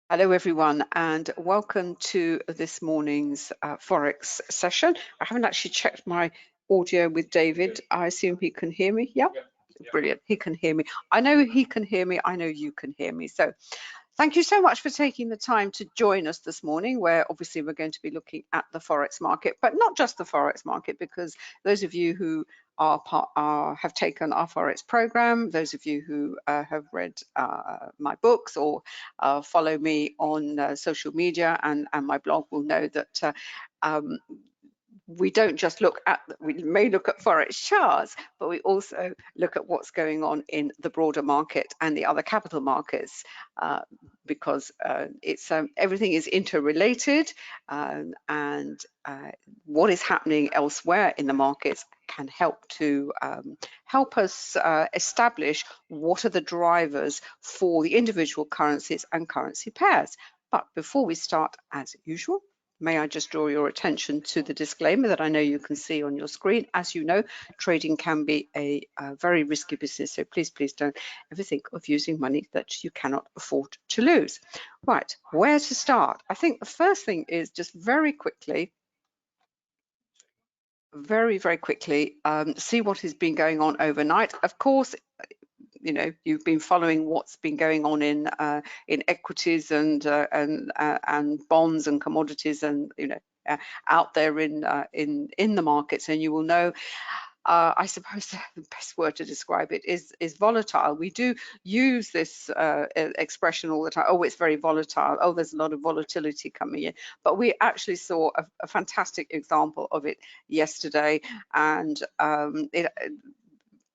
Hello everyone and welcome to this morning's Forex session. I haven't actually checked my audio with David. I assume he can hear me. Yeah, brilliant. He can hear me. I know he can hear me. I know you can hear me. So thank you so much for taking the time to join us this morning, where obviously we're going to be looking at the Forex market, but not just the Forex market, because those of you who have taken our Forex program, those of you who have read my books or follow me on social media and my blog will know that um, we don't just look at, we may look at Forex charts, but we also look at what's going on in the broader market and the other capital markets, because it's everything is interrelated, and what is happening elsewhere in the markets can help to help us establish what are the drivers for the individual currencies and currency pairs. But before we start, as usual, may I just draw your attention to the disclaimer that I know you can see on your screen. As you know, trading can be a very risky business, so please don't ever think of using money that you cannot afford to lose. Right, where to start? I think the first thing is just very quickly, see what has been going on overnight. Of course, you know, you've been following what's been going on in equities and bonds and commodities, and you know, out there in the markets, and you will know. I suppose the best word to describe it is volatile. We do use this expression all the time. Oh, it's very volatile. Oh, there's a lot of volatility coming in. But we actually saw a fantastic example of it yesterday, and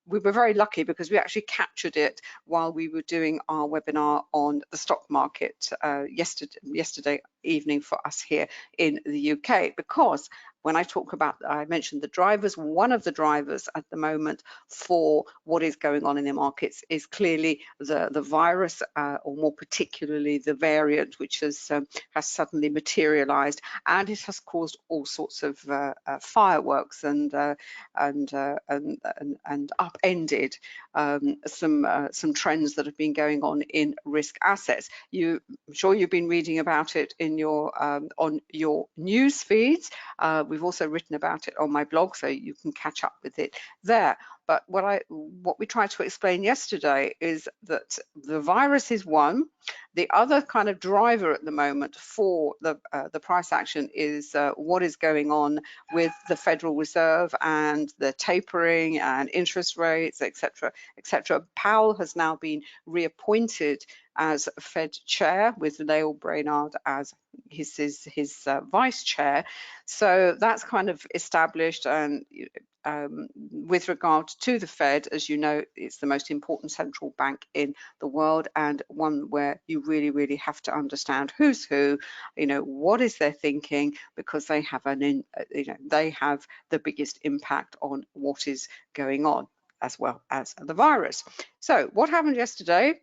we were very lucky because we actually captured it while we were doing our webinar on the stock market yesterday evening for us here in the UK. Because when I talk about, I mentioned the drivers, one of the drivers at the moment for what is going on in the markets is clearly the virus, or more particularly the variant, which has suddenly materialized, and it has caused all sorts of fireworks and upended some trends that have been going on in risk assets. I'm sure you've been reading about it in your on your news feeds. We've also written about it on my blog, so you can catch up with it there. But what we tried to explain yesterday is that the virus is one. The other kind of driver at the moment for the price action is what is going on with the Federal Reserve and the tapering and interest rates, etc., etc. Powell has now been reappointed as Fed chair, with Lael Brainard as his vice chair. So that's kind of established, and with regard to the Fed, as you know, it's the most important central bank in the world, and one where you really have to understand who's who, you know, what is their thinking, because they have they have the biggest impact on what is going on, as well as the virus. So what happened yesterday?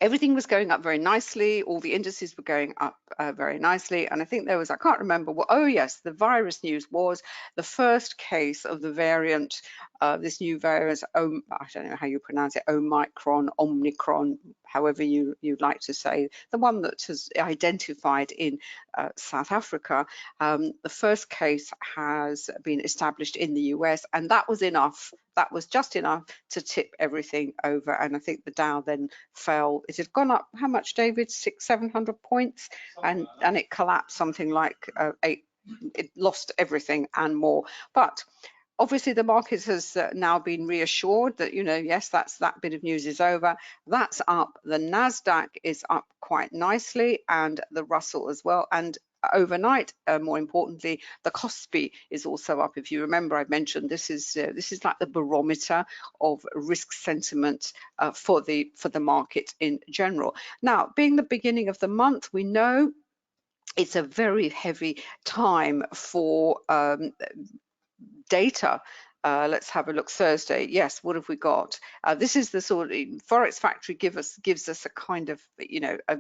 Everything was going up very nicely. All the indices were going up very nicely. And I think there was, I can't remember what, oh yes, the virus news was the first case of the variant, this new variant, I don't know how you pronounce it, Omicron, however you'd like to say, the one that has identified in South Africa. The first case has been established in the US, and that was enough. That was just enough to tip everything over. And I think the Dow then fell. It had gone up, how much, David? 600-700 points, and it collapsed something like 8. It lost everything and more. But obviously the market has now been reassured that, you know, yes, that bit of news is over. That's up. The Nasdaq is up quite nicely, and the Russell as well. And overnight, more importantly, the Kospi is also up. If you remember, I mentioned this is like the barometer of risk sentiment for the market in general. Now, being the beginning of the month, we know it's a very heavy time for data. Let's have a look. Thursday, yes, what have we got? This is the sort of Forex Factory gives us a kind of, you know, I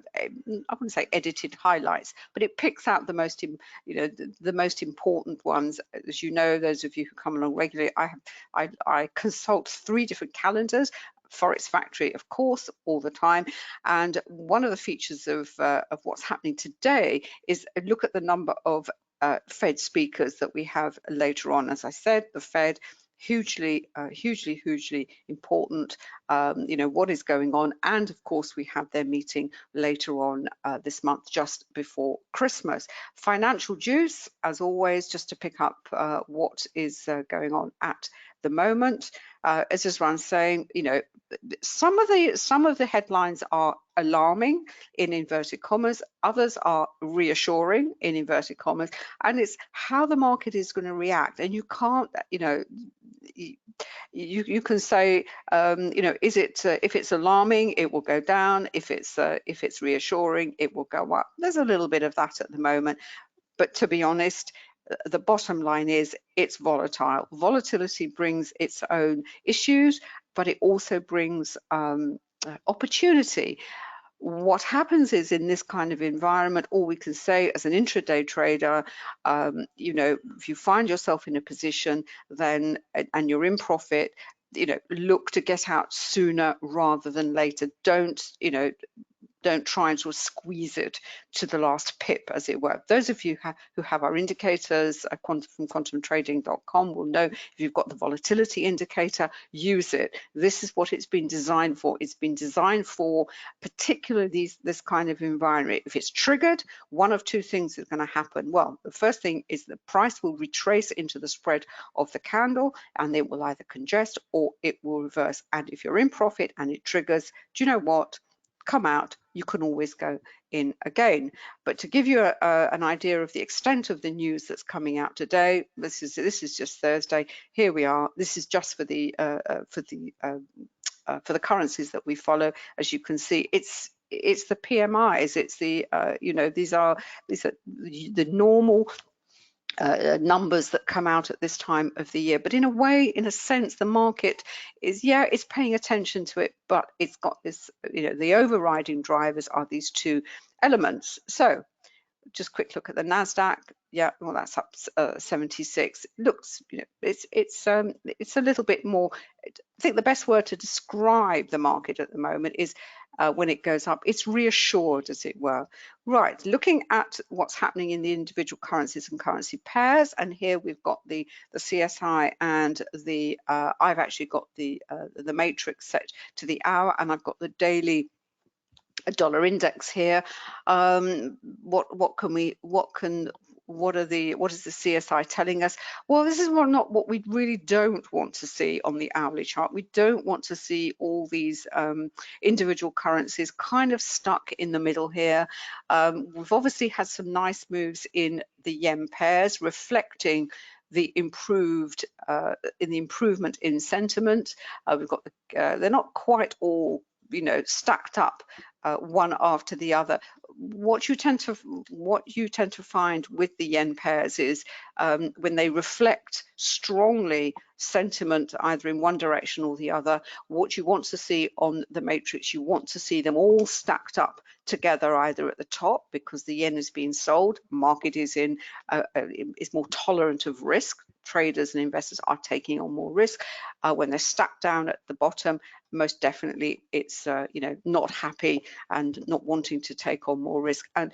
wouldn't say edited highlights, but it picks out the most, you know, the most important ones. As you know, those of you who come along regularly, I consult 3 different calendars. Forex Factory, of course, all the time. And one of the features of what's happening today is look at the number of Fed speakers that we have later on. As I said, the Fed, hugely important. You know, what is going on, and of course we have their meeting later on this month, just before Christmas. Financial juice, as always, just to pick up what is going on at the moment. As Isran's saying, you know, some of the headlines are alarming in inverted commas, others are reassuring in inverted commas, and it's how the market is going to react. And you can't, you know, you can say, you know, is it if it's alarming, it will go down. If it's reassuring, it will go up. There's a little bit of that at the moment, but to be honest, the bottom line is it's volatile. Volatility brings its own issues, but it also brings opportunity. What happens is, in this kind of environment, all we can say as an intraday trader, you know, if you find yourself in a position then and you're in profit, you know, look to get out sooner rather than later. Don't, you know, don't try and sort of squeeze it to the last pip, as it were. Those of you who have our indicators from quantumtrading.com will know if you've got the volatility indicator, use it. This is what it's been designed for. It's been designed for particularly this kind of environment. If it's triggered, one of two things is going to happen. Well, the first thing is the price will retrace into the spread of the candle, and it will either congest or it will reverse. And if you're in profit and it triggers, do you know what? Come out, you can always go in again. But to give you an idea of the extent of the news that's coming out today, this is just Thursday. Here we are. This is just for the currencies that we follow. As you can see, it's the PMIs. It's the you know, these are the normal numbers that come out at this time of the year. But in a way, in a sense, the market is, yeah, it's paying attention to it, but it's got this, you know, the overriding drivers are these two elements. So just quick look at the Nasdaq. Yeah, well, that's up 76. It looks, you know, it's a little bit more. I think the best word to describe the market at the moment is when it goes up, it's reassured, as it were. Right, looking at what's happening in the individual currencies and currency pairs, and here we've got the CSI and the I've actually got the matrix set to the hour, and I've got the daily dollar index here. What is the CSI telling us? Well, this is not what we really don't want to see on the hourly chart. We don't want to see all these individual currencies kind of stuck in the middle here. We've obviously had some nice moves in the yen pairs, reflecting the improvement in sentiment. We've got they're not quite all, you know, stacked up one after the other. What you tend to find with the yen pairs is when they reflect strongly sentiment either in one direction or the other, what you want to see on the matrix, you want to see them all stacked up together, either at the top because the yen is being sold, market is is more tolerant of risk, traders and investors are taking on more risk. When they're stacked down at the bottom, most definitely it's you know, not happy and not wanting to take on more risk. And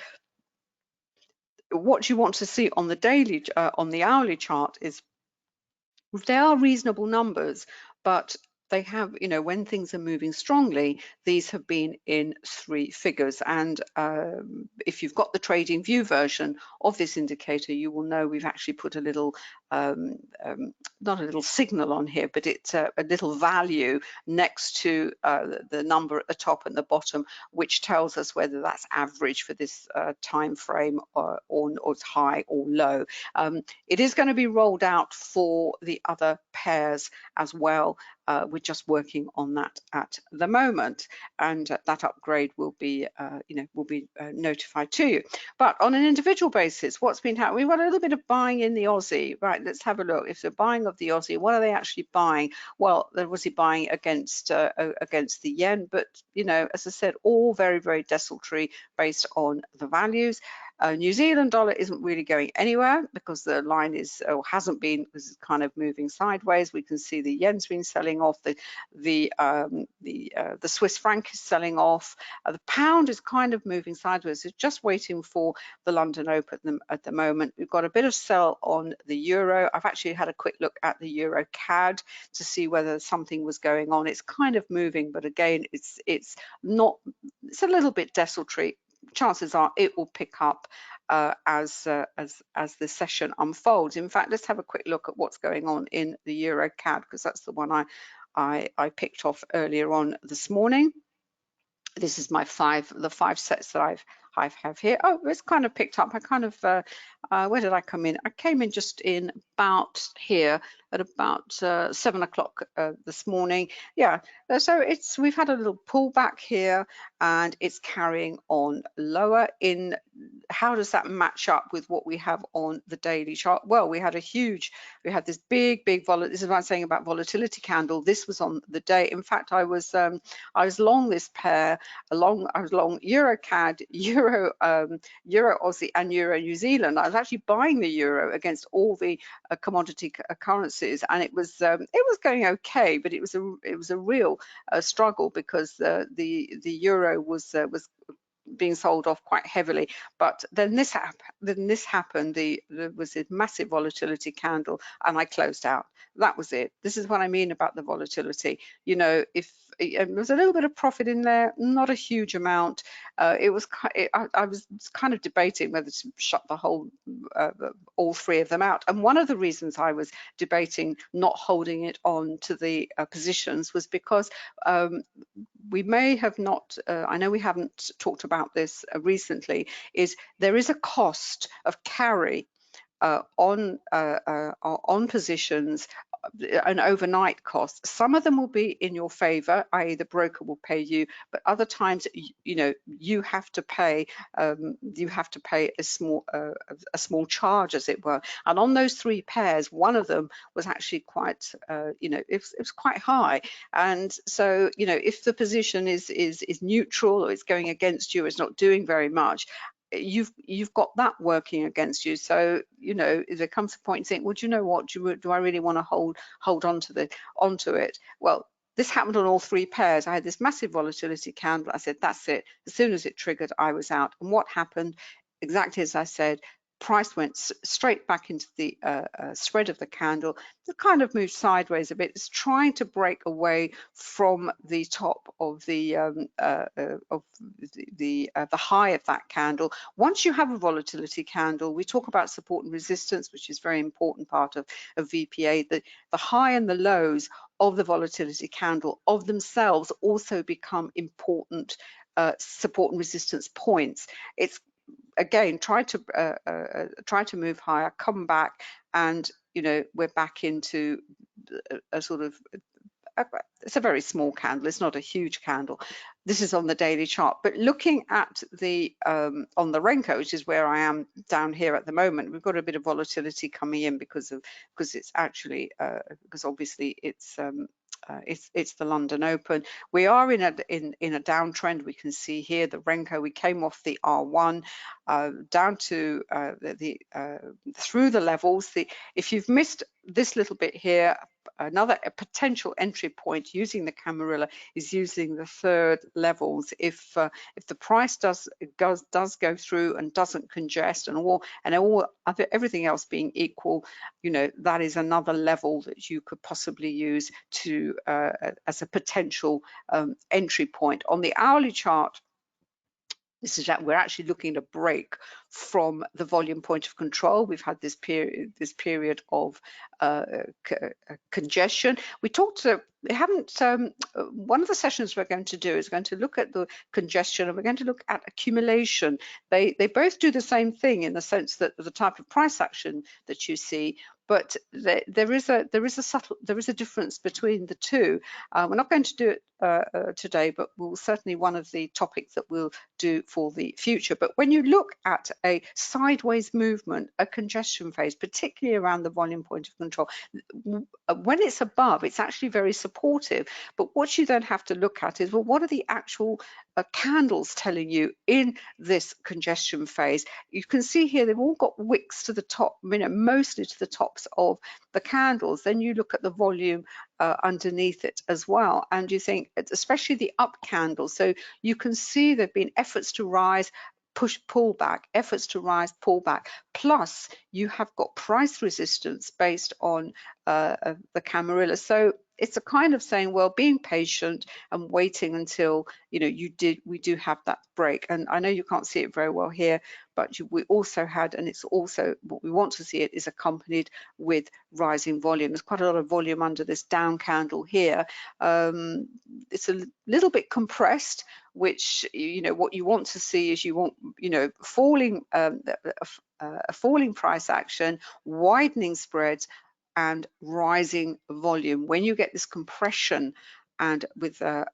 what you want to see on the daily on the hourly chart is they are reasonable numbers, but they have, you know, when things are moving strongly, these have been in 3 figures. And if you've got the trading view version of this indicator, you will know we've actually put a little not a little signal on here, but it's a little value next to the number at the top and the bottom, which tells us whether that's average for this time frame or it's high or low. It is going to be rolled out for the other pairs as well. We're just working on that at the moment, and that upgrade will be, you know, will be notified to you. But on an individual basis, what's been happening? We've got a little bit of buying in the Aussie, right? Let's have a look. If they're buying of the Aussie, what are they actually buying? Well, they're obviously buying against the yen, but you know, as I said, all very, very desultory based on the values. New Zealand dollar isn't really going anywhere because the line is, or hasn't been, is kind of moving sideways. We can see the yen's been selling off, the Swiss franc is selling off, the pound is kind of moving sideways. It's just waiting for the London Open at the moment. We've got a bit of sell on the euro. I've actually had a quick look at the euro CAD to see whether something was going on. It's kind of moving, but again, it's not. It's a little bit desultory. Chances are it will pick up as the session unfolds. In fact, let's have a quick look at what's going on in the euro CAD, because that's the one I picked off earlier on this morning. This is my the five sets that I have here. Oh, it's kind of picked up. I kind of, where did I come in? I came in just in about here at about 7 o'clock this morning. Yeah, so we've had a little pullback here and it's carrying on lower. How does that match up with what we have on the daily chart? Well, we had this big volatility. This is what I'm saying about volatility candle. This was on the day. In fact, I was long this pair. I was long Euro CAD, Euro Aussie, and Euro New Zealand. I was actually buying the euro against all the commodity currencies, and it was going okay, but it was a real struggle because the euro was being sold off quite heavily. But then this happened. There was a massive volatility candle, and I closed out. That was it. This is what I mean about the volatility. You know, if there was a little bit of profit in there, not a huge amount. I was kind of debating whether to shut the whole, all three of them out. And one of the reasons I was debating not holding it on to the positions was because we may have not, I know we haven't talked about this recently, is there is a cost of carry on positions, an overnight cost. Some of them will be in your favor, i.e. the broker will pay you, but other times, you know, you have to pay a small charge, as it were. And on those three pairs, one of them was actually quite, you know, it was quite high. And so, you know, if the position is neutral or it's going against you, it's not doing very much, you've got that working against you. So, you know, there comes a point in saying, well, do you know what, do I really want to hold onto it? Well, this happened on all three pairs. I had this massive volatility candle. I said, that's it. As soon as it triggered, I was out. And what happened? Exactly as I said, price went straight back into the spread of the candle. It kind of moved sideways a bit. It's trying to break away from the top of the high of that candle. Once you have a volatility candle, we talk about support and resistance, which is a very important part of VPA. The high and the lows of the volatility candle of themselves also become important support and resistance points. It's again, try to move higher, come back, and you know, we're back into a sort of, it's a very small candle. It's not a huge candle. This is on the daily chart, but looking at the on the Renko, which is where I am down here at the moment, we've got a bit of volatility coming in because it's actually because obviously it's the London Open. We are in a downtrend. We can see here the Renko. We came off the R1 down to through the levels. If you've missed this little bit here, another potential entry point using the Camarilla is using the third levels. If the price does go through and doesn't congest and everything else being equal, you know, that is another level that you could possibly use to as a potential entry point. On the hourly chart, this is that we're actually looking to break from the volume point of control. We've had this period of congestion. One of the sessions we're going to do is going to look at the congestion, and we're going to look at accumulation. They both do the same thing in the sense that the type of price action that you see, but there is a difference between the two. We're not going to do it today, but we'll certainly one of the topics that we'll do for the future. But when you look at a sideways movement, a congestion phase, particularly around the volume point of control. When it's above, it's actually very supportive. But what you then have to look at is, well, what are the actual candles telling you in this congestion phase? You can see here they've all got wicks to the top, mostly to the tops of the candles. Then you look at the volume underneath it as well, and you think, especially the up candles, so you can see there've been efforts to rise, push, pull back, efforts to rise, pull back, plus you have got price resistance based on the Camarilla. So it's a kind of saying, well, being patient and waiting until, you know, we do have that break. And I know you can't see it very well here, but we also had, and it's also what we want to see, it is accompanied with rising volume. There's quite a lot of volume under this down candle here. It's a little bit compressed, which, you know, what you want to see is you want, you know, falling a falling price action, widening spreads, and rising volume. When you get this compression and with a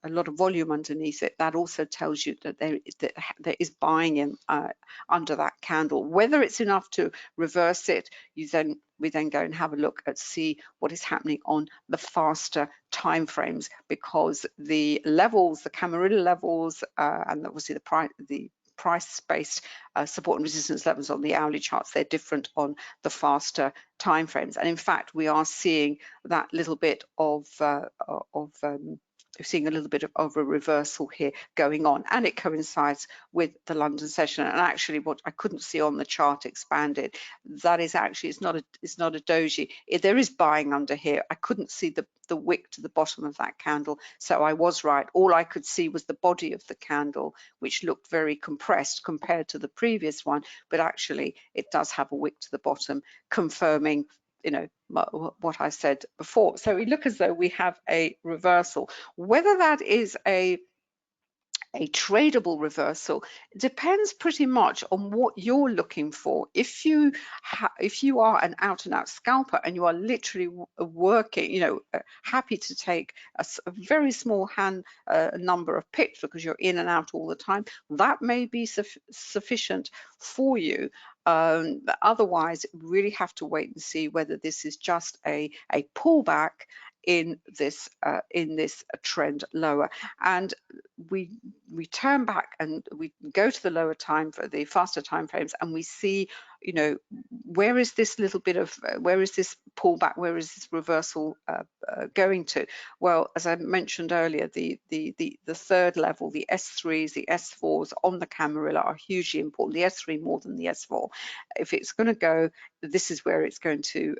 lot of volume underneath it, that also tells you that there is buying in under that candle. Whether it's enough to reverse it, we then go and have a look at see what is happening on the faster time frames, because the levels, the Camarilla levels, and obviously the price-based support and resistance levels on the hourly charts, they're different on the faster timeframes. And in fact, we are seeing that little bit of seeing a little bit of a reversal here going on, and it coincides with the London session. And actually, what I couldn't see on the chart expanded, that is actually, it's not a doji. There is buying under here. I couldn't see the wick to the bottom of that candle, so I was right. All I could see was the body of the candle, which looked very compressed compared to the previous one, but actually it does have a wick to the bottom, confirming, you know, what I said before. So we look as though we have a reversal. Whether that is a tradable reversal depends pretty much on what you're looking for. If you are an out-and-out scalper and you are literally working, you know, happy to take a very small number of pips because you're in and out all the time, that may be sufficient for you. Otherwise, really have to wait and see whether this is just a pullback in this trend lower. And we turn back and we go to the lower time for the faster time frames, and we see, you know, where is this little bit of where is this pullback, where is this reversal going to? Well, as I mentioned earlier, the third level, the S3s, the S4s on the Camarilla are hugely important. The S3 more than the S4. If it's going to go, this is where it's going to.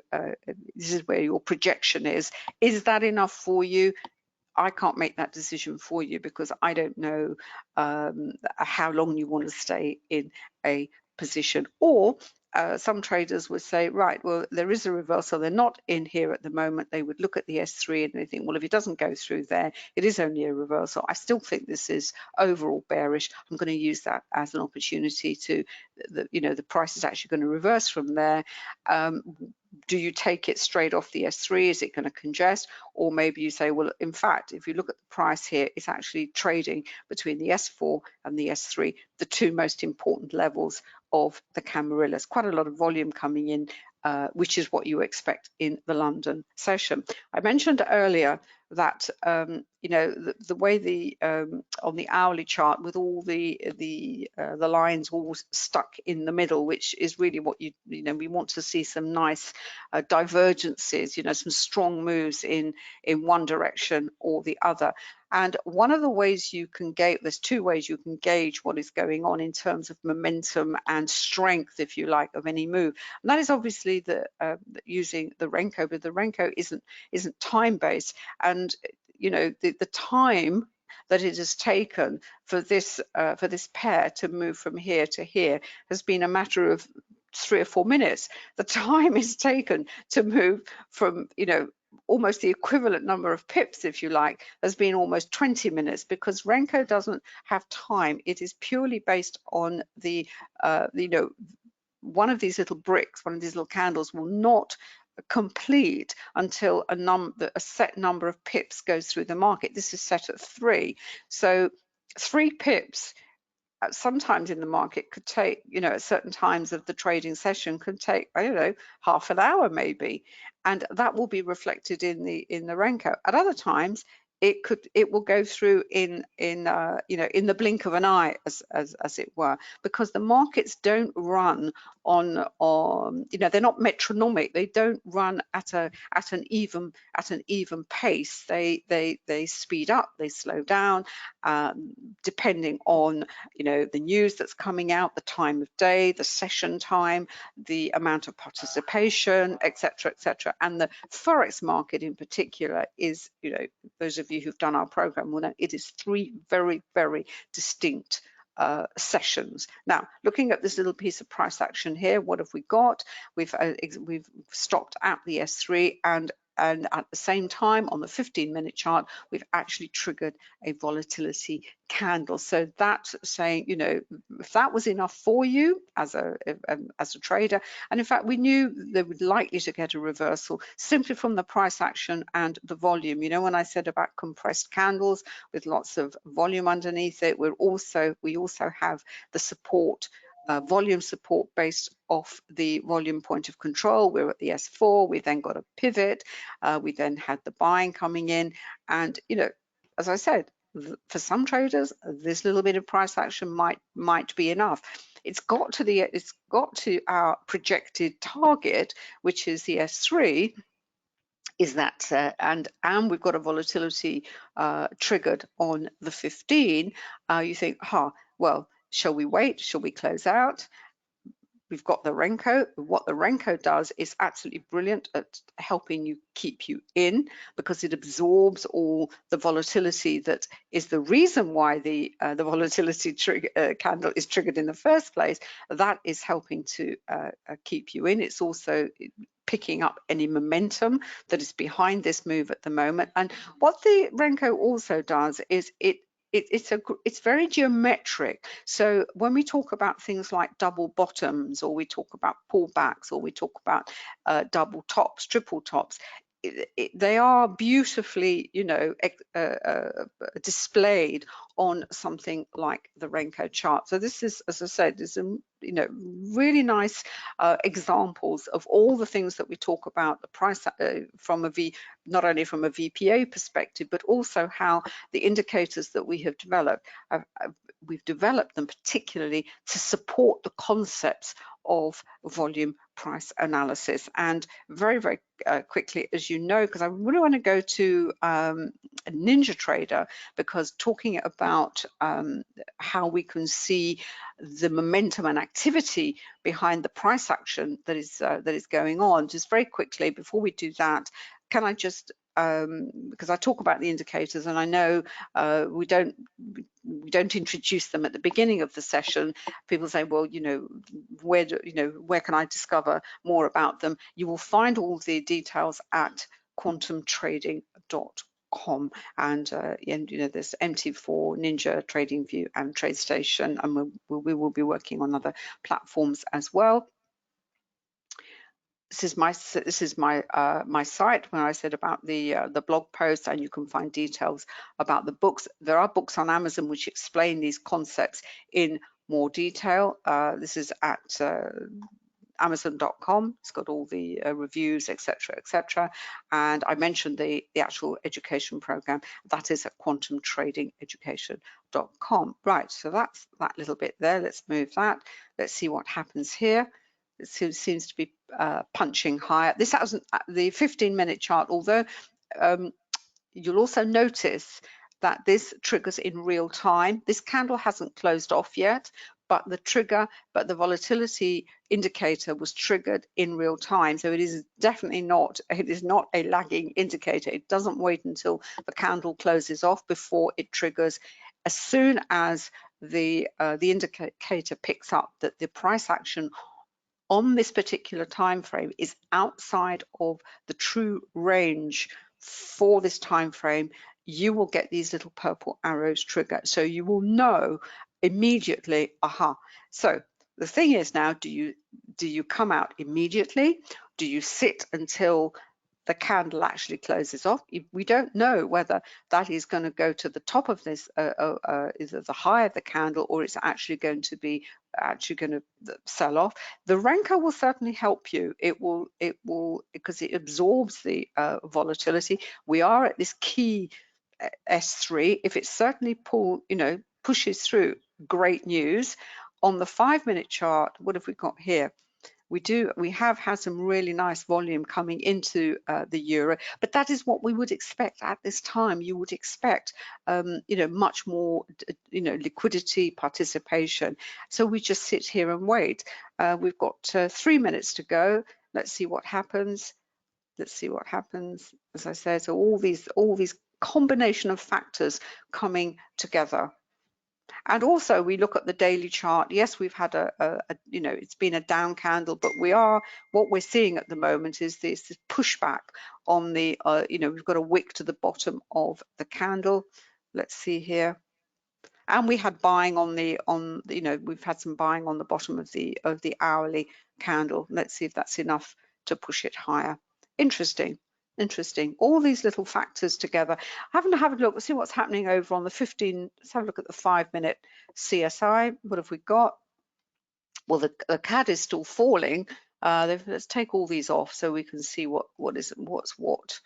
This is where your projection is. Is that enough for you? I can't make that decision for you because I don't know how long you want to stay in a position. Or some traders would say, right, well, there is a reversal. They're not in here at the moment. They would look at the S3 and they think, well, if it doesn't go through there, it is only a reversal. I still think this is overall bearish. I'm going to use that as an opportunity to, you know, the price is actually going to reverse from there. Do you take it straight off the S3? Is it going to congest? Or maybe you say, well, in fact, if you look at the price here, it's actually trading between the S4 and the S3, the two most important levels of the Camarillas. Quite a lot of volume coming in, which is what you expect in the London session. I mentioned earlier that you know, the way on the hourly chart with all the lines all stuck in the middle, which is really what you know, we want to see some nice divergences, you know, some strong moves in one direction or the other. And one of the ways you can gauge, there's two ways you can gauge what is going on in terms of momentum and strength, if you like, of any move. And that is obviously using the Renko, but the Renko isn't time-based. And you know, the time that it has taken for this pair to move from here to here has been a matter of 3 or 4 minutes. The time is taken to move from, you know, almost the equivalent number of pips, if you like, has been almost 20 minutes, because Renko doesn't have time. It is purely based on the, you know, one of these little bricks, one of these little candles will not complete until a set number of pips goes through the market. This is set at 3. So 3 pips sometimes in the market could take, you know, at certain times of the trading session could take, I don't know, half an hour maybe, and that will be reflected in the Renko. At other times, it will go through in you know, in the blink of an eye, as it were, because the markets don't run on you know, they're not metronomic. They don't run at an even pace. They speed up, they slow down, depending on, you know, the news that's coming out, the time of day, the session time, the amount of participation, etc., etc. And the forex market in particular is, you know, those of you who've done our program will know it is 3 very, very distinct sessions. Now, looking at this little piece of price action here, what have we got? We've stopped at the S3, and at the same time on the 15-minute chart, we've actually triggered a volatility candle. So that's saying, you know, if that was enough for you as a trader, and in fact we knew they were likely to get a reversal simply from the price action and the volume. You know, when I said about compressed candles with lots of volume underneath it, we also have the support, volume support based off the volume point of control. We're at the S4, we then got a pivot, we then had the buying coming in, and, you know, as I said, for some traders, this little bit of price action might be enough. It's got to our projected target, which is the S3. Is that and we've got a volatility triggered on the 15. You think, well, shall we wait? Shall we close out? We've got the Renko. What the Renko does is absolutely brilliant at helping you keep you in, because it absorbs all the volatility that is the reason why the volatility candle is triggered in the first place. That is helping to keep you in. It's also picking up any momentum that is behind this move at the moment. And what the Renko also does is it's very geometric. So when we talk about things like double bottoms, or we talk about pullbacks, or we talk about double tops, triple tops, they are beautifully, you know, displayed on something like the Renko chart. So this is, as I said, is you know, really nice examples of all the things that we talk about the price from not only from a VPA perspective, but also how the indicators that we have developed, we've developed them particularly to support the concepts of volume price analysis. And very, very quickly, as you know, because I really want to go to Ninja Trader, because talking about how we can see the momentum and activity behind the price action that is going on. Just very quickly, before we do that, can I just because I talk about the indicators, and I know we don't introduce them at the beginning of the session. People say, well, you know, where can I discover more about them? You will find all the details at quantumtrading.com, and you know, there's MT4, Ninja, TradingView, and TradeStation, and we will be working on other platforms as well. This is my site when I said about the blog post, and you can find details about the books. There are books on Amazon which explain these concepts in more detail. This is at Amazon.com. It's got all the reviews, etc., etc. And I mentioned the actual education program. That is at quantumtradingeducation.com. Right, so that's that little bit there. Let's move that. Let's see what happens here. It seems to be punching higher. This hasn't the 15-minute chart, although you'll also notice that this triggers in real time. This candle hasn't closed off yet, but the volatility indicator was triggered in real time. So it is definitely not, it is not a lagging indicator. It doesn't wait until the candle closes off before it triggers. As soon as the indicator picks up that the price action on this particular time frame is outside of the true range for this time frame, you will get these little purple arrows trigger. So you will know immediately, aha. So the thing is now, do you come out immediately? Do you sit until the candle actually closes off. We don't know whether that is going to go to the top of this, either the high of the candle, or it's actually going to be sell off. The Renko will certainly help you. It will because it absorbs the volatility. We are at this key S3. If it certainly pushes through, great news. On the 5-minute chart, what have we got here? We have had some really nice volume coming into the euro, but that is what we would expect at this time. You would expect, much more, liquidity, participation. So we just sit here and wait. We've got 3 minutes to go. Let's see what happens. Let's see what happens. As I said, so all these combination of factors coming together. And also we look at the daily chart. Yes, we've had it's been a down candle, but what we're seeing at the moment is this pushback on the, we've got a wick to the bottom of the candle. Let's see here. And we had buying we've had some buying on the bottom of the hourly candle. Let's see if that's enough to push it higher. Interesting. All these little factors together. Having to have a look, see what's happening over on the 15. Let's have a look at the 5-minute CSI. What have we got? Well, the CAD is still falling. Let's take all these off so we can see what's what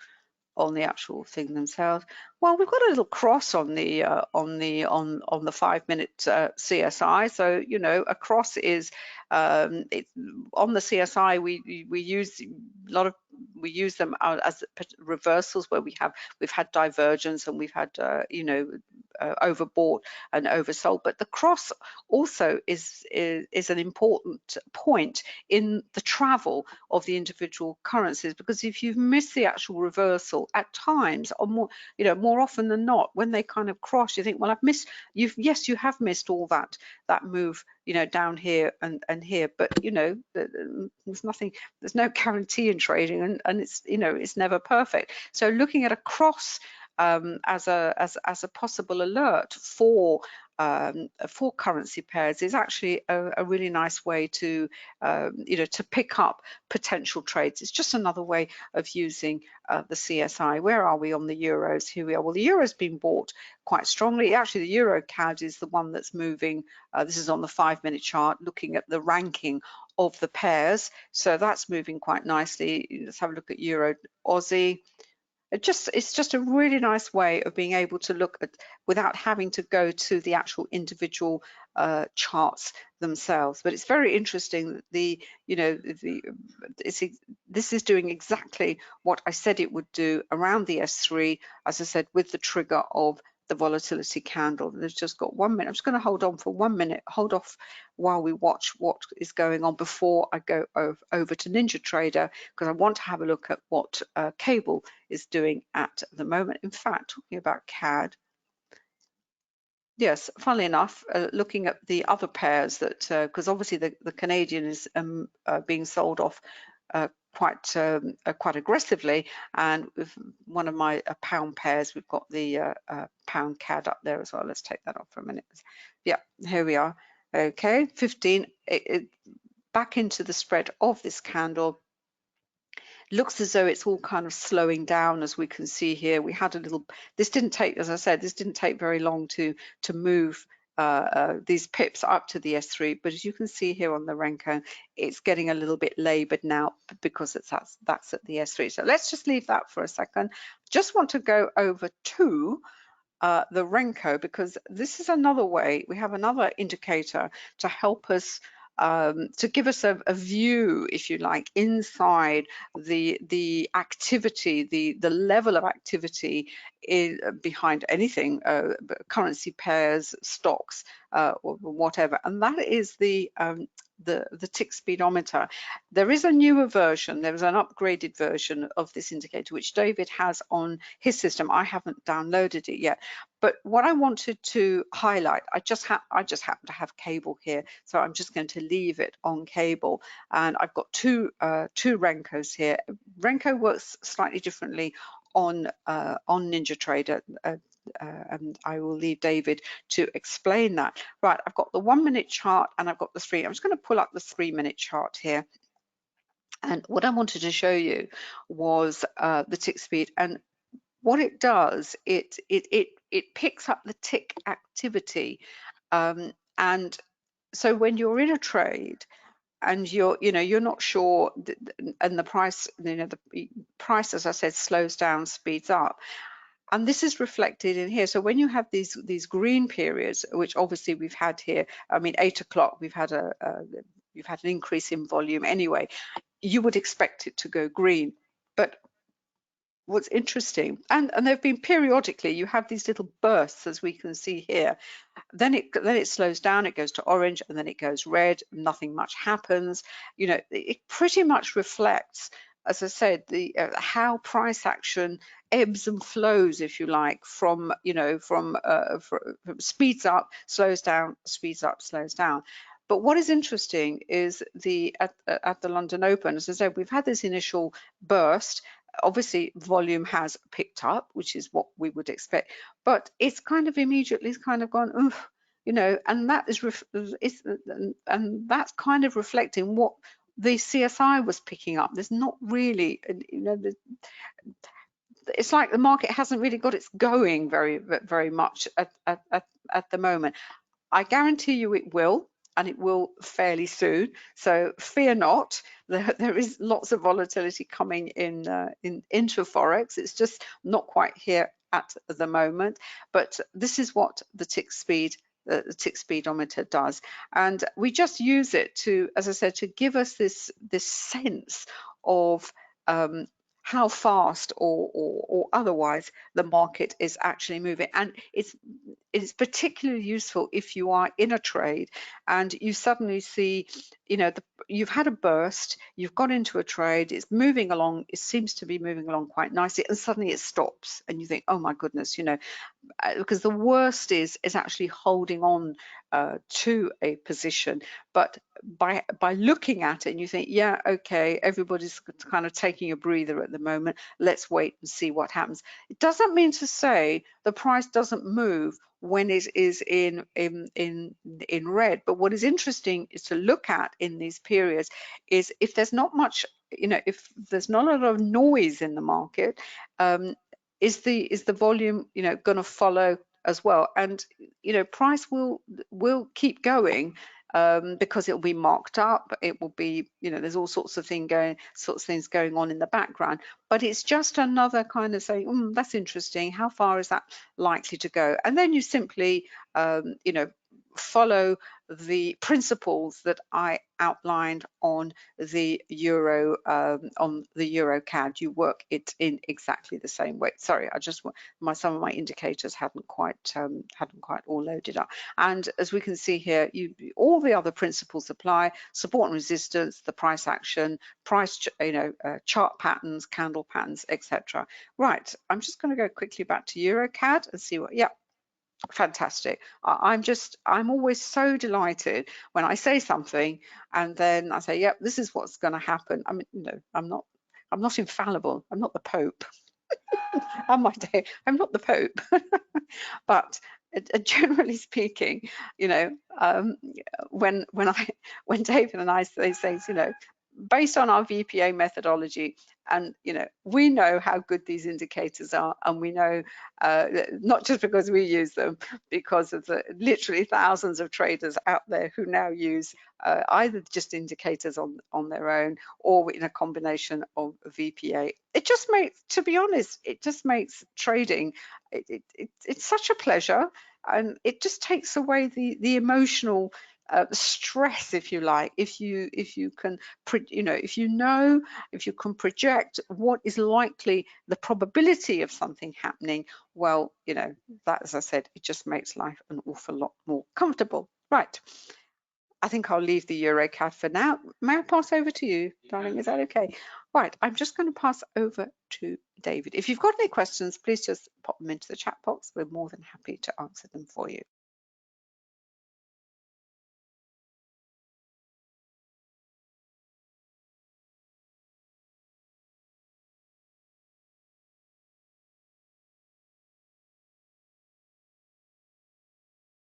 on the actual thing themselves. Well, we've got a little cross on the 5-minute CSI. So a cross is on the CSI. We use them as reversals where we've had divergence and we've had overbought and oversold. But the cross also is an important point in the travel of the individual currencies, because if you've missed the actual reversal at times, or more often than not, when they kind of cross, you think, well, you have missed all that move, down here and here, but there's no guarantee in trading, and it's never perfect. So looking at a cross as a possible alert for currency pairs is actually a really nice way to to pick up potential trades. It's just another way of using the CSI. Where are we on the euros? Here we are. Well, the euro's been bought quite strongly. Actually, the euro CAD is the one that's moving. This is on the 5-minute chart, looking at the ranking of the pairs. So that's moving quite nicely. Let's have a look at euro Aussie. It's just a really nice way of being able to look at without having to go to the actual individual charts themselves. But it's very interesting that this is doing exactly what I said it would do around the S3, as I said, with the trigger of the volatility candle. They've just got 1 minute. I'm just going to hold on for 1 minute, hold off while we watch what is going on before I go over to NinjaTrader, because I want to have a look at what cable is doing at the moment. In fact, talking about CAD, yes, funnily enough, looking at the other pairs that, because obviously the Canadian is being sold off quite aggressively, and with one of my pound pairs, we've got the pound CAD up there as well. Let's take that off for a minute. Yeah, here we are. Okay, 15 back into the spread of this candle. Looks as though it's all kind of slowing down, as we can see here. We had a little, this didn't take, as I said, this didn't take very long to move these pips up to the S3, but as you can see here on the Renko, it's getting a little bit labored now because that's at the S3. So let's just leave that for a second. Just want to go over to the Renko, because this is another way, we have another indicator to help us to give us a view, if you like, inside the activity, the level of activity behind anything, currency pairs, stocks, or whatever, and that is the tick speedometer. There is a newer version, there is an upgraded version of this indicator which David has on his system. I haven't downloaded it yet, but what I wanted to highlight, I just happen to have cable here, so I'm just going to leave it on cable, and I've got two Renkos here. Renko works slightly differently on NinjaTrader, and I will leave David to explain that. Right, I've got the 1 minute chart and I've got the 3. I'm just going to pull up the 3 minute chart here. And what I wanted to show you was the tick speed, and what it does, it picks up the tick activity, and so when you're in a trade and you're not sure, and the price, the price, as I said, slows down, speeds up. And this is reflected in here. So when you have these green periods, which obviously we've had here, I mean, 8 o'clock, we've had you've had an increase in volume anyway. You would expect it to go green, but what's interesting, and there have been periodically, you have these little bursts, as we can see here. Then it slows down, it goes to orange, and then it goes red. Nothing much happens. It pretty much reflects, as I said, the how price action ebbs and flows, if you like, from speeds up, slows down, speeds up, slows down. But what is interesting is at the London Open, as I said, we've had this initial burst. Obviously, volume has picked up, which is what we would expect, but it's kind of immediately kind of gone, oof, and that and that's kind of reflecting what the CSI was picking up. There's not really, it's like the market hasn't really got its going very much at the moment. I guarantee you it will, and it will fairly soon. So fear not. There is lots of volatility coming into forex. It's just not quite here at the moment. But this is what the tick speedometer does, and we just use it to, as I said, to give us this sense of how fast or otherwise the market is actually moving. And it's particularly useful if you are in a trade and you suddenly see, you've had a burst, you've got into a trade, it's moving along, it seems to be moving along quite nicely, and suddenly it stops and you think, oh my goodness, because the worst is actually holding on to a position. But by looking at it, and you think, yeah, okay, everybody's kind of taking a breather at the moment, let's wait and see what happens. It doesn't mean to say the price doesn't move when it is in red, but what is interesting is to look at in these periods is if there's not much, if there's not a lot of noise in the market, is the volume going to follow as well? And price will keep going, because it will be marked up, it will be, there's all sorts of things going on in the background, but it's just another kind of saying, that's interesting, how far is that likely to go? And then you simply follow the principles that I outlined on the euro CAD. You work it in exactly the same way. Sorry, some of my indicators hadn't quite all loaded up. And as we can see here, all the other principles apply: support and resistance, the price action, chart patterns, candle patterns, etc. Right, I'm just going to go quickly back to EuroCAD and see what. Yeah. Fantastic. I'm always so delighted when I say something and then I say, yep, this is what's going to happen. I mean, I'm not infallible. I'm not the Pope. On my day, I'm not the Pope. But generally speaking, when David and I say things, based on our VPA methodology, and we know how good these indicators are, and we know, not just because we use them, because of the literally thousands of traders out there who now use either just indicators on their own or in a combination of VPA. It just makes, to be honest, it just makes trading, it's such a pleasure, and it just takes away the emotional stress, if you like, if you can, if you can project what is likely the probability of something happening, well, that, as I said, it just makes life an awful lot more comfortable. Right, I think I'll leave the EuroCAD for now. May I pass over to you, darling? Is that okay? Right, I'm just going to pass over to David. If you've got any questions, please just pop them into the chat box. We're more than happy to answer them for you.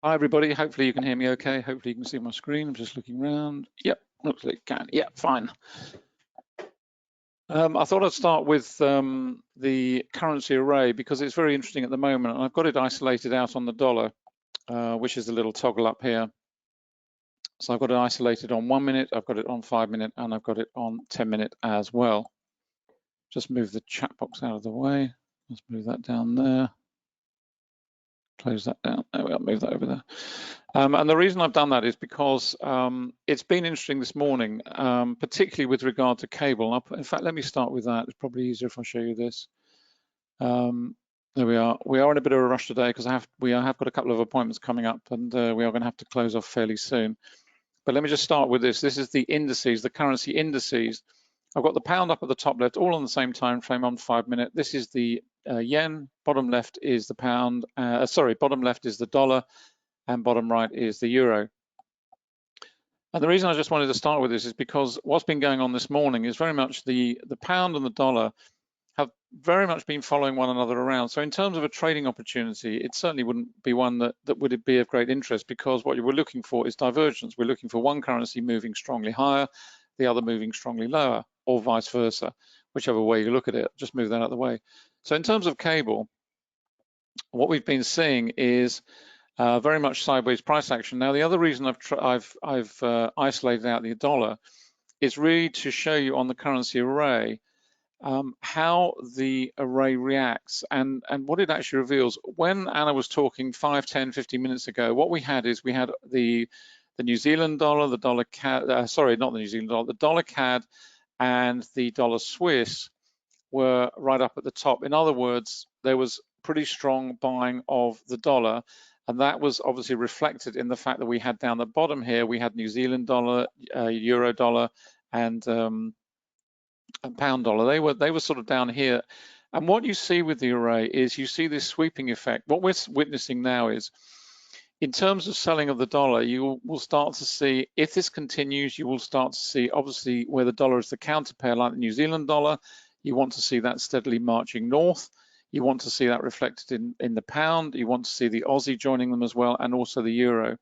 Hi everybody, hopefully you can hear me okay. Hopefully you can see my screen. I'm just looking around. Yep, looks like it can. Yeah, fine. I thought I'd start with the currency array because it's very interesting at the moment, and I've got it isolated out on the dollar, which is the little toggle up here. So I've got it isolated on 1 minute, I've got it on 5 minute, and I've got it on 10 minute as well. Just move the chat box out of the way. Let's move that down there. Close that down. There we are, move that over there. And the reason I've done that is because it's been interesting this morning, particularly with regard to cable. In fact, let me start with that. It's probably easier if I show you this. There we are. We are in a bit of a rush today because we have got a couple of appointments coming up, and we are going to have to close off fairly soon. But let me just start with this. This is the indices, the currency indices. I've got the pound up at the top left, all on the same time frame on 5 minute. This is the yen, bottom left is the pound, bottom left is the dollar, and bottom right is the euro. And the reason I just wanted to start with this is because what's been going on this morning is very much the pound and the dollar have very much been following one another around. So in terms of a trading opportunity, it certainly wouldn't be one that would be of great interest, because what you were looking for is divergence. We're looking for one currency moving strongly higher, the other moving strongly lower, or vice versa, whichever way you look at it. Just move that out of the way. So in terms of cable, what we've been seeing is very much sideways price action. Now, the other reason I've isolated out the dollar is really to show you on the currency array how the array reacts and what it actually reveals. When Anna was talking 5, 10, 15 minutes ago, what we had is we had the New Zealand dollar, the dollar CAD, sorry, not the New Zealand dollar, the dollar CAD and the dollar Swiss were right up at the top. In other words, there was pretty strong buying of the dollar, and that was obviously reflected in the fact that we had down the bottom here, we had New Zealand dollar, euro dollar, and pound dollar. They were sort of down here. And what you see with the array is you see this sweeping effect. What we're witnessing now is, in terms of selling of the dollar, you will start to see, if this continues, you will start to see, obviously, where the dollar is the counter pair, like the New Zealand dollar, you want to see that steadily marching north. You want to see that reflected in the pound. You want to see the Aussie joining them as well, and also the euro.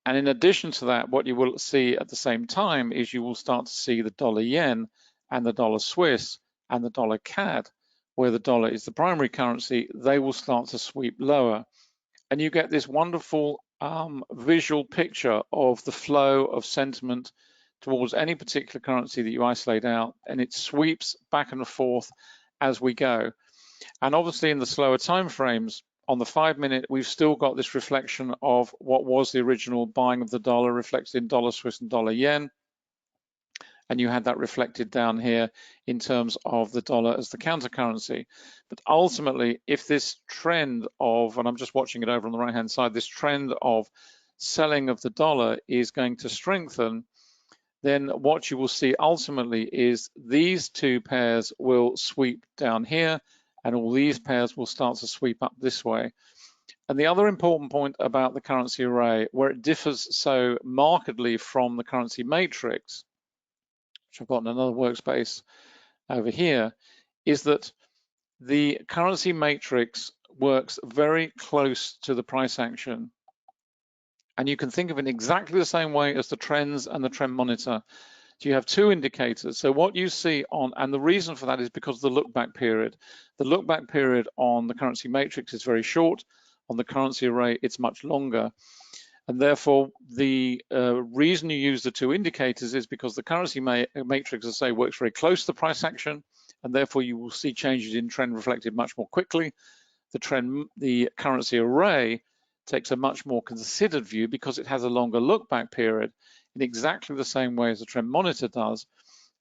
And in addition to that, what you will see at the same time is you will start to see the dollar yen and the dollar Swiss and the dollar CAD, where the dollar is the primary currency. They will start to sweep lower. And you get this wonderful visual picture of the flow of sentiment towards any particular currency that you isolate out, and it sweeps back and forth as we go. And obviously in the slower time frames, on the 5 minute, we've still got this reflection of what was the original buying of the dollar reflected in dollar Swiss and dollar yen. And you had that reflected down here in terms of the dollar as the counter currency. But ultimately, if this trend of, and I'm just watching it over on the right-hand side, this trend of selling of the dollar is going to strengthen, then what you will see ultimately is these two pairs will sweep down here, and all these pairs will start to sweep up this way. And the other important point about the currency array, where it differs so markedly from the currency matrix, which I've got in another workspace over here, is that the currency matrix works very close to the price action. And you can think of it in exactly the same way as the trends and the trend monitor. So you have two indicators. So what you see on, and the reason for that is because of the look back period. The look back period on the currency matrix is very short. On the currency array, it's much longer. And therefore, the reason you use the two indicators is because the currency matrix, as I say, works very close to the price action, and therefore you will see changes in trend reflected much more quickly. The currency array takes a much more considered view because it has a longer look back period in exactly the same way as the trend monitor does.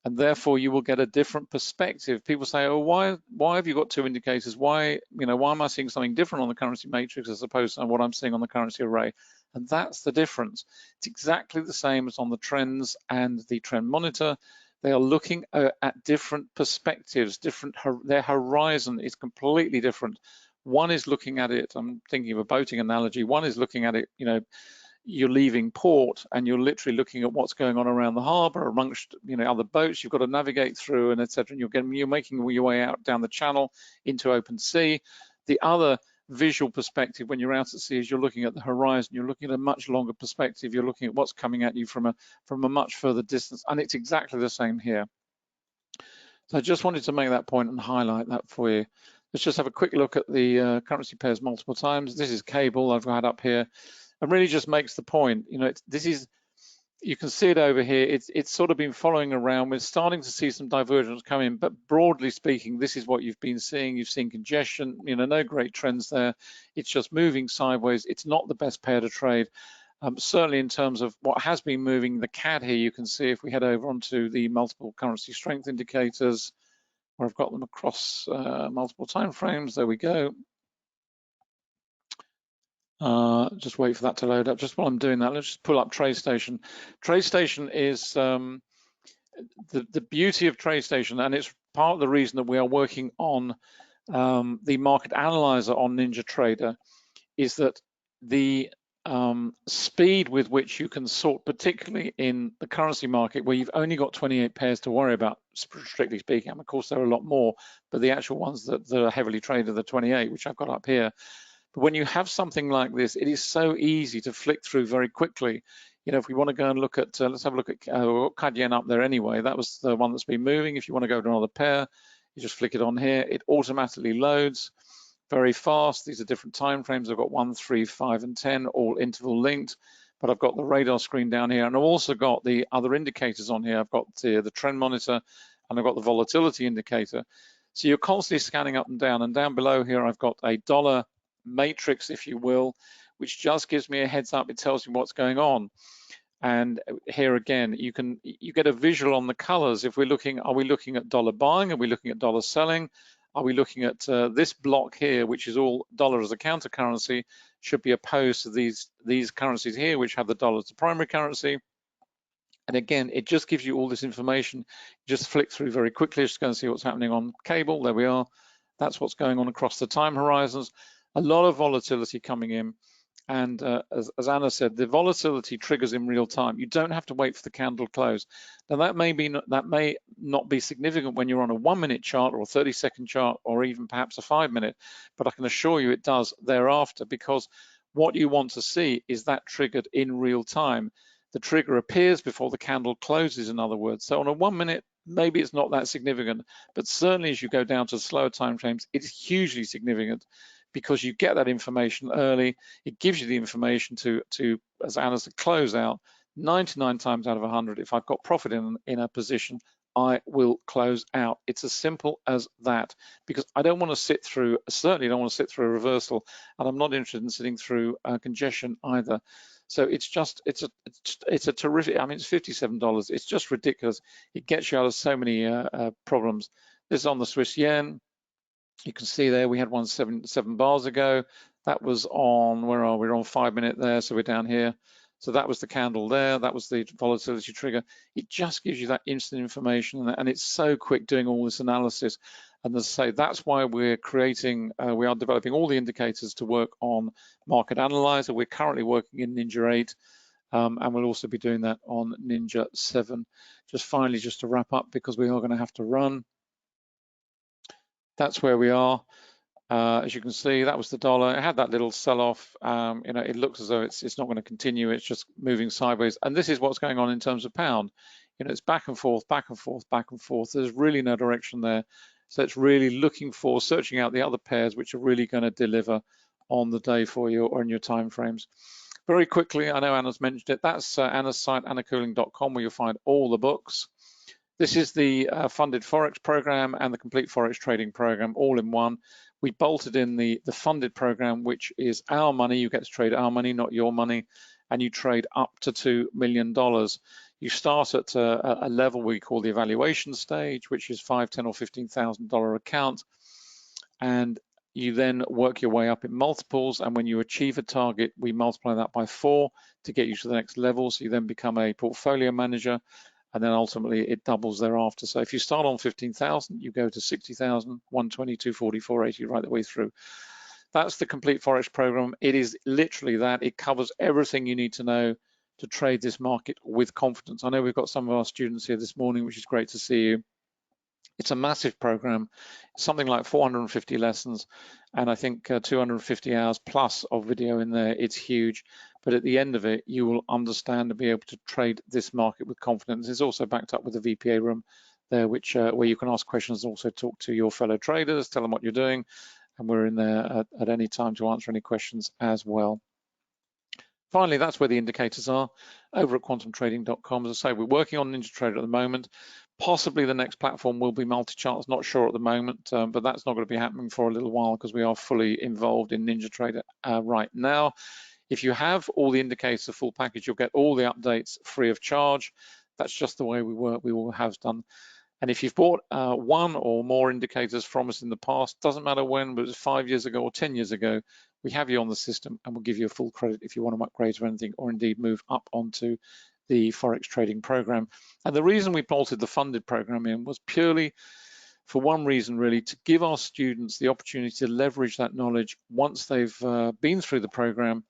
And therefore you will get a different perspective. People say, oh, why have you got two indicators? Why am I seeing something different on the currency matrix as opposed to what I'm seeing on the currency array? And that's the difference. It's exactly the same as on the trends and the trend monitor. They are looking at different perspectives, their horizon is completely different. One is looking at it, I'm thinking of a boating analogy, one is looking at it, you're leaving port and you're literally looking at what's going on around the harbor amongst other boats you've got to navigate through and etc. And you're making your way out down the channel into open sea. The other visual perspective when you're out at sea is you're looking at the horizon, you're looking at a much longer perspective, you're looking at what's coming at you from a much further distance, and it's exactly the same here. So I just wanted to make that point and highlight that for you. Let's just have a quick look at the currency pairs multiple times. This is cable I've had up here, and really just makes the point. You know, this is, you can see it over here. It's sort of been following around. We're starting to see some divergence come in, but broadly speaking, this is what you've been seeing. You've seen congestion. You know, no great trends there. It's just moving sideways. It's not the best pair to trade. Certainly in terms of what has been moving, the CAD here, you can see if we head over onto the multiple currency strength indicators, where I've got them across multiple time frames. There we go. Just wait for that to load up. Just while I'm doing that, let's just pull up TradeStation. TradeStation is the beauty of TradeStation, and it's part of the reason that we are working on the market analyzer on NinjaTrader, is that the speed with which you can sort, particularly in the currency market where you've only got 28 pairs to worry about, strictly speaking. And of course, there are a lot more, but the actual ones that are heavily traded are the 28, which I've got up here. But when you have something like this, it is so easy to flick through very quickly. You know, if we want to go and look at, let's have a look at CAD yen up there anyway. That was the one that's been moving. If you want to go to another pair, you just flick it on here. It automatically loads very fast. These are different time frames. I've got 1, 3, 5, and 10, all interval linked. But I've got the radar screen down here, and I've also got the other indicators on here. I've got the trend monitor, and I've got the volatility indicator. So you're constantly scanning up and down below here, I've got a dollar matrix, if you will, which just gives me a heads up. It tells me what's going on. And here again, you get a visual on the colors. If we're looking, are we looking at dollar buying? Are we looking at dollar selling? Are we looking at this block here, which is all dollar as a counter currency, should be opposed to these currencies here, which have the dollar as the primary currency. And again, it just gives you all this information. Just flick through very quickly, just go and see what's happening on cable. There we are. That's what's going on across the time horizons. A lot of volatility coming in. And as Anna said, the volatility triggers in real time. You don't have to wait for the candle close. Now that may not be significant when you're on a 1-minute chart or a 30-second chart or even perhaps a 5-minute, but I can assure you it does thereafter, because what you want to see is that triggered in real time. The trigger appears before the candle closes, in other words. So on a 1 minute, maybe it's not that significant, but certainly as you go down to slower time frames, it's hugely significant, because you get that information early. It gives you the information to as Anna said, close out. 99 times out of 100, if I've got profit in a position, I will close out. It's as simple as that, because I don't want to sit through, certainly don't want to sit through a reversal, and I'm not interested in sitting through congestion either. So it's a terrific, I mean, it's $57. It's just ridiculous. It gets you out of so many problems. This is on the Swiss yen. You can see there we had one 7 bars ago. That was on, where are we? We're on 5 minute there, so we're down here. So that was the candle there. That was the volatility trigger. It just gives you that instant information, and it's so quick doing all this analysis. And as I say, that's why we're creating, we are developing all the indicators to work on Market Analyzer. We're currently working in Ninja 8, and we'll also be doing that on Ninja 7. Just finally, just to wrap up, because we are going to have to run. That's where we are. As you can see, that was the dollar. It had that little sell-off. You know, it looks as though it's not going to continue. It's just moving sideways. And this is what's going on in terms of pound. You know, it's back and forth, back and forth, back and forth. There's really no direction there. So it's really looking for, searching out the other pairs which are really going to deliver on the day for you or in your time frames. Very quickly, I know Anna's mentioned it. That's Anna's site, annacooling.com, where you'll find all the books. This is the funded Forex program and the complete Forex trading program all in one. We bolted in the funded program, which is our money. You get to trade our money, not your money, and you trade up to $2 million. You start at a level we call the evaluation stage, which is $5,000, $10,000 or $15,000 account, and you then work your way up in multiples. And when you achieve a target, we multiply that by 4 to get you to the next level. So you then become a portfolio manager, and then ultimately it doubles thereafter. So if you start on 15,000, you go to 60,000, 120, 240, 480, right the way through. That's the complete Forex program. It is literally that. It covers everything you need to know to trade this market with confidence. I know we've got some of our students here this morning, which is great to see you. It's a massive program, something like 450 lessons, and I think 250 hours plus of video in there. It's huge, but at the end of it, you will understand and be able to trade this market with confidence. It's also backed up with a VPA room there, which where you can ask questions, also talk to your fellow traders, tell them what you're doing, and we're in there at any time to answer any questions as well. Finally, that's where the indicators are, over at quantumtrading.com. As I say, we're working on NinjaTrader at the moment. Possibly the next platform will be multi-charts, not sure at the moment, but that's not going to be happening for a little while because we are fully involved in NinjaTrader right now. If you have all the indicators, the full package, you'll get all the updates free of charge. That's just the way we work, we all have done. And if you've bought one or more indicators from us in the past, doesn't matter when, but it was 5 years ago or 10 years ago, we have you on the system and we'll give you a full credit if you want to upgrade to anything or indeed move up onto the Forex trading program. And the reason we bolted the funded program in was purely for one reason, really, to give our students the opportunity to leverage that knowledge once they've been through the program.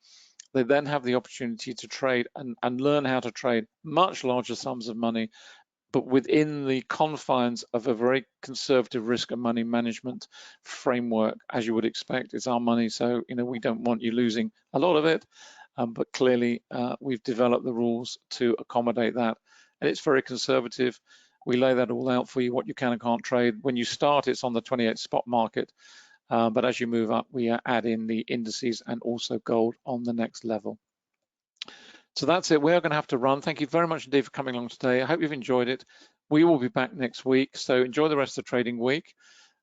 They then have the opportunity to trade and learn how to trade much larger sums of money, but within the confines of a very conservative risk and money management framework. As you would expect, it's our money, so we don't want you losing a lot of it, but clearly we've developed the rules to accommodate that, and it's very conservative. We lay that all out for you, what you can and can't trade. When you start, it's on the 28 spot market, but as you move up, we add in the indices and also gold on the next level. So that's it. We're going to have to run. Thank you very much indeed for coming along today. I hope you've enjoyed it. We will be back next week. So enjoy the rest of the trading week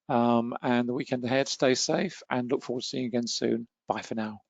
and the weekend ahead. Stay safe and look forward to seeing you again soon. Bye for now.